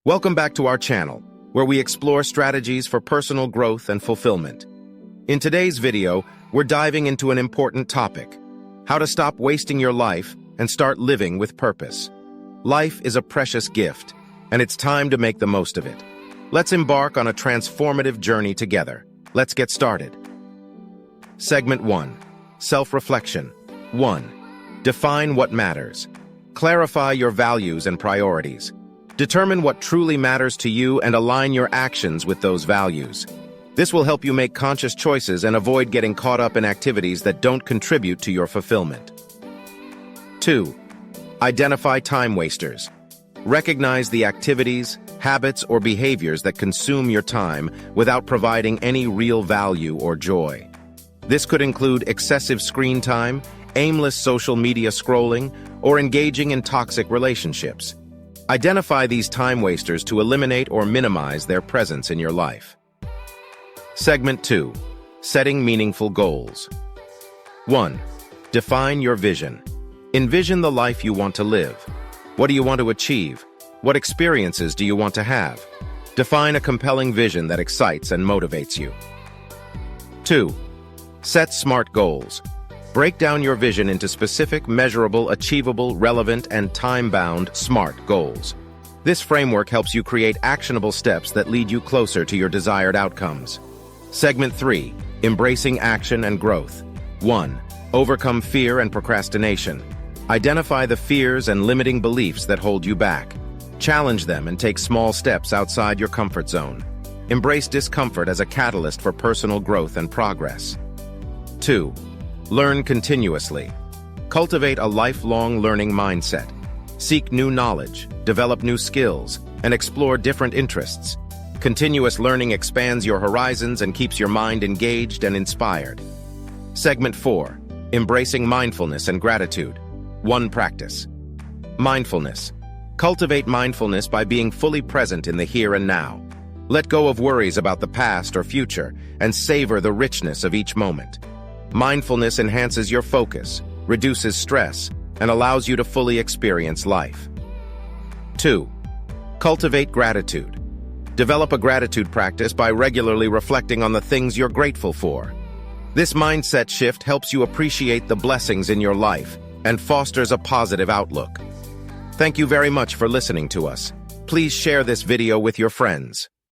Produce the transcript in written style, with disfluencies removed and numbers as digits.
Welcome back to our channel, where we explore strategies for personal growth and fulfillment. In today's video, we're diving into an important topic: how to stop wasting your life and start living with purpose. Life is a precious gift, and it's time to make the most of it. Let's embark on a transformative journey together. Let's get started. Segment 1. Self-reflection. 1. Define what matters. Clarify your values and priorities. Determine what truly matters to you and align your actions with those values. This will help you make conscious choices and avoid getting caught up in activities that don't contribute to your fulfillment. 2. Identify time wasters. Recognize the activities, habits, or behaviors that consume your time without providing any real value or joy. This could include excessive screen time, aimless social media scrolling, or engaging in toxic relationships. Identify these time wasters to eliminate or minimize their presence in your life. Segment 2. Setting meaningful goals. 1. Define your vision. Envision the life you want to live. What do you want to achieve? What experiences do you want to have? Define a compelling vision that excites and motivates you. 2. Set SMART goals. Break down your vision into specific, measurable, achievable, relevant, and time-bound SMART goals. This framework helps you create actionable steps that lead you closer to your desired outcomes. Segment 3. Embracing action and growth. 1. Overcome fear and procrastination. Identify the fears and limiting beliefs that hold you back. Challenge them and take small steps outside your comfort zone. Embrace discomfort as a catalyst for personal growth and progress. 2. Learn continuously. Cultivate a lifelong learning mindset. Seek new knowledge, develop new skills, and explore different interests. Continuous learning expands your horizons and keeps your mind engaged and inspired. Segment 4. Embracing mindfulness and gratitude. 1. Practice. Mindfulness. Cultivate mindfulness by being fully present in the here and now. Let go of worries about the past or future and savor the richness of each moment. Mindfulness enhances your focus, reduces stress, and allows you to fully experience life. 2. Cultivate gratitude. Develop a gratitude practice by regularly reflecting on the things you're grateful for. This mindset shift helps you appreciate the blessings in your life and fosters a positive outlook. Thank you very much for listening to us. Please share this video with your friends.